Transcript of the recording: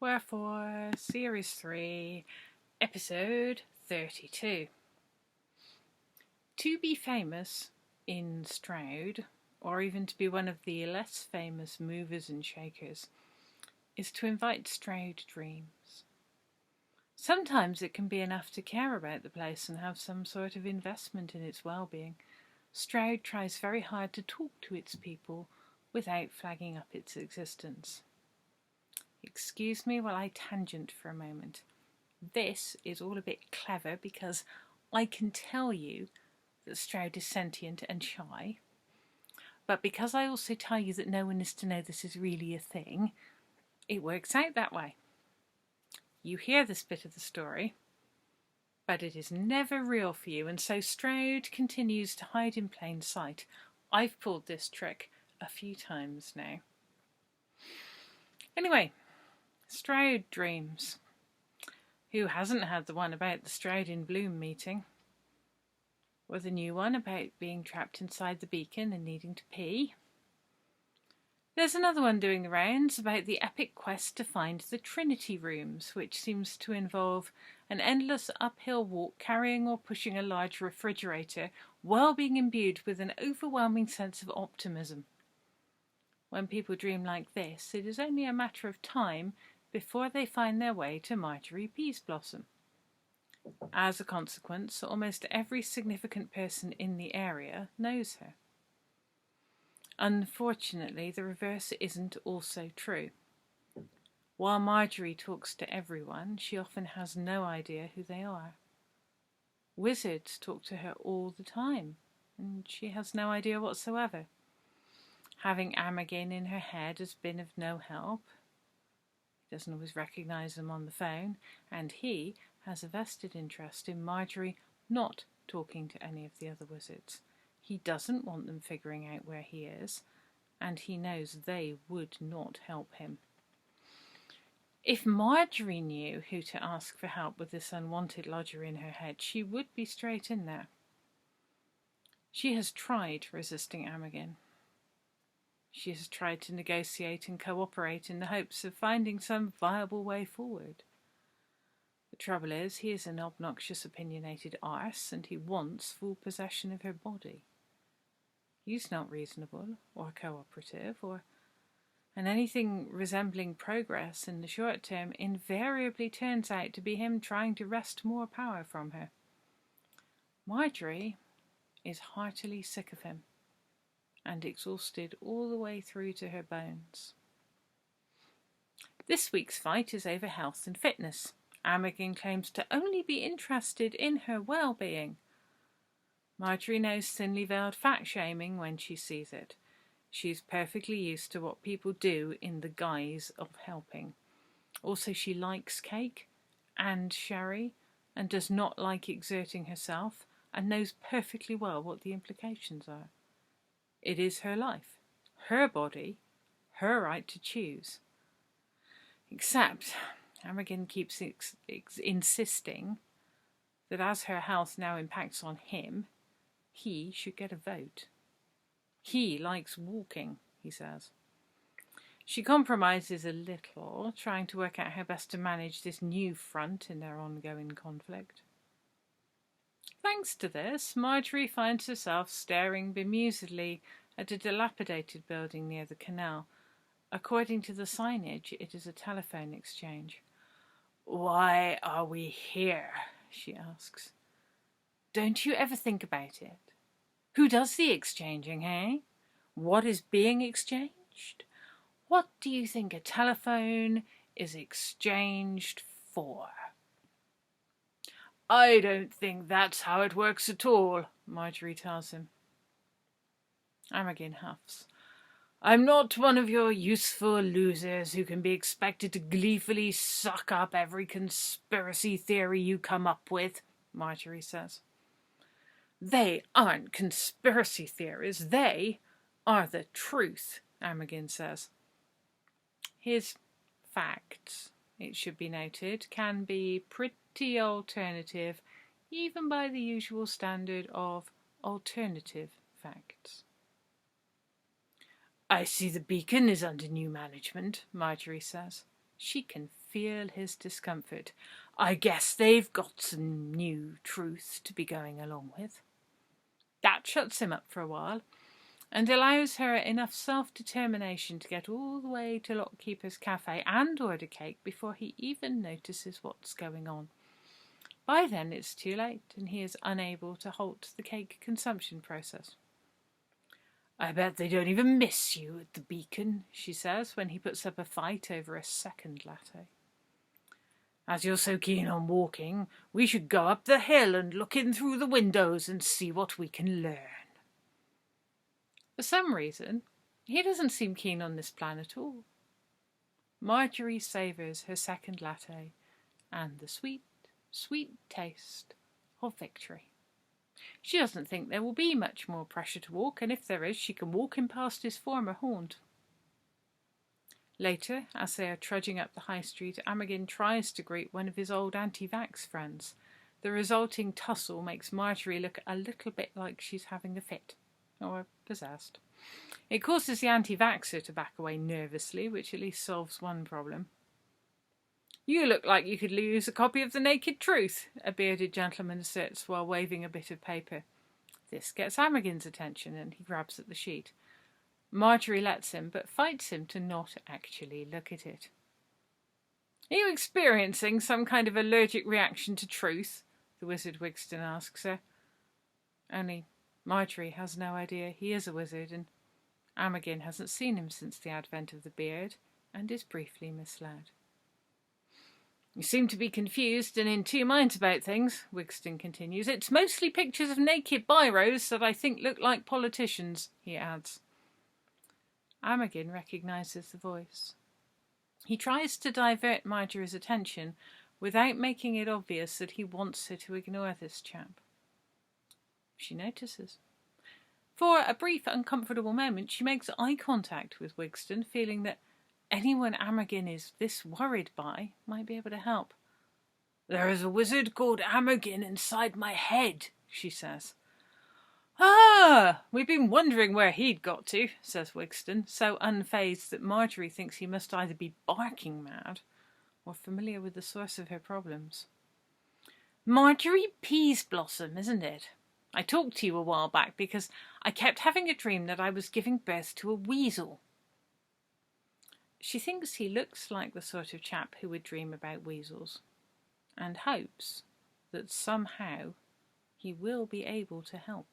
Wherefore, Series 3, Episode 32. To be famous in Stroud, or even to be one of the less famous movers and shakers, is to invite Stroud dreams. Sometimes it can be enough to care about the place and have some sort of investment in its well-being. Stroud tries very hard to talk to its people without flagging up its existence. Excuse me while I tangent for a moment. This is all a bit clever because I can tell you that Stroud is sentient and shy, but because I also tell you that no one is to know this is really a thing, it works out that way. You hear this bit of the story, but it is never real for you, and so Stroud continues to hide in plain sight. I've pulled this trick a few times now. Anyway, Stroud dreams. Who hasn't had the one about the Stroud in Bloom meeting? Or the new one about being trapped inside the beacon and needing to pee? There's another one doing the rounds about the epic quest to find the Trinity rooms, which seems to involve an endless uphill walk carrying or pushing a large refrigerator while being imbued with an overwhelming sense of optimism. When people dream like this, it is only a matter of time before they find their way to Marjory Peaseblossom. As a consequence, almost every significant person in the area knows her. Unfortunately, the reverse isn't also true. While Marjory talks to everyone, she often has no idea who they are. Wizards talk to her all the time, and she has no idea whatsoever. Having Amergin in her head has been of no help. He doesn't always recognise them on the phone, and he has a vested interest in Marjory not talking to any of the other wizards. He doesn't want them figuring out where he is, and he knows they would not help him. If Marjory knew who to ask for help with this unwanted lodger in her head, she would be straight in there. She has tried resisting Amergin. She has tried to negotiate and cooperate in the hopes of finding some viable way forward. The trouble is, he is an obnoxious, opinionated arse, and he wants full possession of her body. He's not reasonable, or cooperative, and anything resembling progress in the short term invariably turns out to be him trying to wrest more power from her. Marjory is heartily sick of him, and exhausted all the way through to her bones. This week's fight is over health and fitness. Amergin claims to only be interested in her well-being. Marjory knows thinly veiled fat-shaming when she sees it. She's perfectly used to what people do in the guise of helping. Also, she likes cake and sherry and does not like exerting herself and knows perfectly well what the implications are. It is her life, her body, her right to choose. Except Amergin keeps insisting that as her health now impacts on him, he should get a vote. He likes walking, he says. She compromises a little, trying to work out how best to manage this new front in their ongoing conflict. Thanks to this, Marjory finds herself staring bemusedly at a dilapidated building near the canal. According to the signage, it is a telephone exchange. "Why are we here?" she asks. "Don't you ever think about it? Who does the exchanging, eh? What is being exchanged? What do you think a telephone is exchanged for?" "I don't think that's how it works at all," Marjory tells him. Amergin huffs. "I'm not one of your useful losers who can be expected to gleefully suck up every conspiracy theory you come up with," Marjory says. "They aren't conspiracy theories, they are the truth," Amergin says. His facts, it should be noted, can be pretty alternative, even by the usual standard of alternative facts. "I see the beacon is under new management," Marjory says. She can feel his discomfort. I guess they've got some new truth to be going along with. That shuts him up for a while, and allows her enough self-determination to get all the way to Lockkeeper's Cafe and order cake before he even notices what's going on. By then it's too late, and he is unable to halt the cake consumption process. I bet they don't even miss you at the Beacon, she says, when he puts up a fight over a second latte. As you're so keen on walking, we should go up the hill and look in through the windows and see what we can learn. For some reason, he doesn't seem keen on this plan at all. Marjory savours her second latte and the sweet, sweet taste of victory. She doesn't think there will be much more pressure to walk, and if there is, she can walk him past his former haunt. Later, as they are trudging up the high street, Amergin tries to greet one of his old anti-vax friends. The resulting tussle makes Marjory look a little bit like she's having a fit, or possessed. It causes the anti-vaxxer to back away nervously, which at least solves one problem. You look like you could use a copy of The Naked Truth, a bearded gentleman asserts while waving a bit of paper. This gets Amergin's attention, and he grabs at the sheet. Marjory lets him, but fights him to not actually look at it. Are you experiencing some kind of allergic reaction to truth? The wizard Wigston asks her. Only Marjory has no idea he is a wizard, and Amergin hasn't seen him since the advent of the beard, and is briefly misled. You seem to be confused and in two minds about things, Wigston continues. It's mostly pictures of naked biros that I think look like politicians, he adds. Amergin recognises the voice. He tries to divert Marjorie's attention without making it obvious that he wants her to ignore this chap. She notices. For a brief, uncomfortable moment, she makes eye contact with Wigston, feeling that anyone Amergin is this worried by might be able to help. There is a wizard called Amergin inside my head, she says. Ah, we've been wondering where he'd got to, says Wigston, so unfazed that Marjory thinks he must either be barking mad or familiar with the source of her problems. Marjory Peaseblossom, isn't it? I talked to you a while back because I kept having a dream that I was giving birth to a weasel. She thinks he looks like the sort of chap who would dream about weasels, and hopes that somehow he will be able to help.